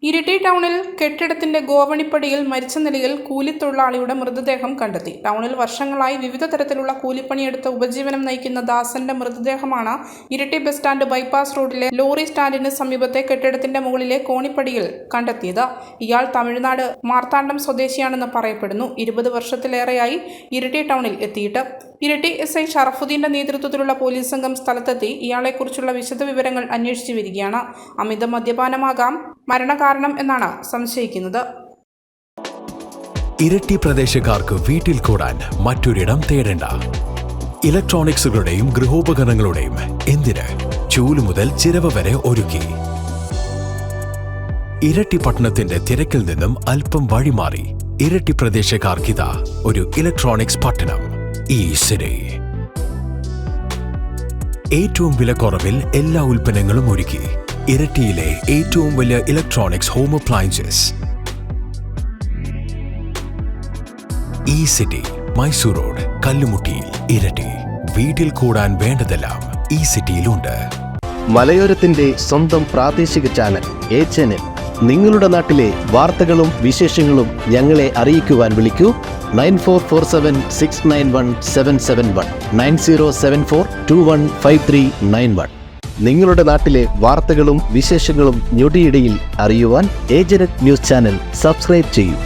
ഇരിട്ടി ടൗണിൽ കെട്ടിടത്തിന്റെ ഗോവണിപ്പടിയിൽ മരിച്ച നിലയിൽ കൂലിത്തൊഴിലാളിയുടെ മൃതദേഹം കണ്ടെത്തി. ടൗണിൽ വർഷങ്ങളായി വിവിധ തരത്തിലുള്ള കൂലിപ്പണിയെടുത്ത് ഉപജീവനം നയിക്കുന്ന ദാസന്റെ മൃതദേഹമാണ് ഇരിട്ടി ബസ് സ്റ്റാൻഡ് ബൈപ്പാസ് റോഡിലെ ലോറി സ്റ്റാൻഡിന് സമീപത്തെ കെട്ടിടത്തിന്റെ മുകളിലെ കോണിപ്പടിയിൽ കണ്ടെത്തിയത്. ഇയാൾ തമിഴ്നാട് മാർത്താണ്ഡം സ്വദേശിയാണെന്ന് പറയപ്പെടുന്നു. 20 വർഷത്തിലേറെയായി ഇരിട്ടി ടൗണിൽ എത്തിയിട്ട്. ഇരിട്ടി SI ഷറഫുദ്ദീന്റെ നേതൃത്വത്തിലുള്ള പോലീസ് സംഘം സ്ഥലത്തെത്തി ഇയാളെക്കുറിച്ചുള്ള വിശദവിവരങ്ങൾ അന്വേഷിച്ചു വരികയാണ്. അമിത മദ്യപാനമാകാം മരണകാരണം എന്നാണ് സംശയിക്കുന്നത്. ഇരിട്ടി പ്രദേശക്കാർക്ക് വീട്ടിൽ കൂടാൻ മറ്റൊരിടം തേടേണ്ട. ഇലക്ട്രോണിക്സുകളുടെയും ഗൃഹോപകരണങ്ങളുടെയും എന്തിന് ചൂല് മുതൽ ചിരവ വരെ ഒരുക്കി. ഇരിട്ടി പട്ടണത്തിന്റെ തിരക്കിൽ നിന്നും അല്പം വഴിമാറി ഇരിട്ടി പ്രദേശക്കാർക്കിതാ ഒരു ഇലക്ട്രോണിക്സ് പട്ടണം. ഈ സിറ്റി ഏറ്റവും വിലക്കുറവിൽ എല്ലാ ഉൽപ്പന്നങ്ങളും ഒരുക്കി. ഇരിട്ടിയിലെ ഏറ്റവും വലിയ ഇലക്ട്രോണിക്സ് ഹോം അപ്ലയൻസസ്. ഈ സിറ്റി മൈസൂർ റോഡ്, കല്ലുമുട്ടിയിൽ, ഇരിട്ടി. വീട്ടിൽ കൂടാൻ വേണ്ടതെല്ലാം ഈ സിറ്റിയിലുണ്ട്. മലയോരത്തിന്റെ സ്വന്തം പ്രാദേശിക ചാനൽ A-Channel. നിങ്ങളുടെ നാട്ടിലെ വാർത്തകളും വിശേഷങ്ങളും ഞങ്ങളെ അറിയിക്കുവാൻ വിളിക്കൂ 9447691771 9074215391. നിങ്ങളുടെ നാട്ടിലെ വാർത്തകളും വിശേഷങ്ങളും ഞൊടിയിടയിൽ അറിയുവാൻ A-Channel ന്യൂസ് ചാനൽ സബ്സ്ക്രൈബ് ചെയ്യൂ.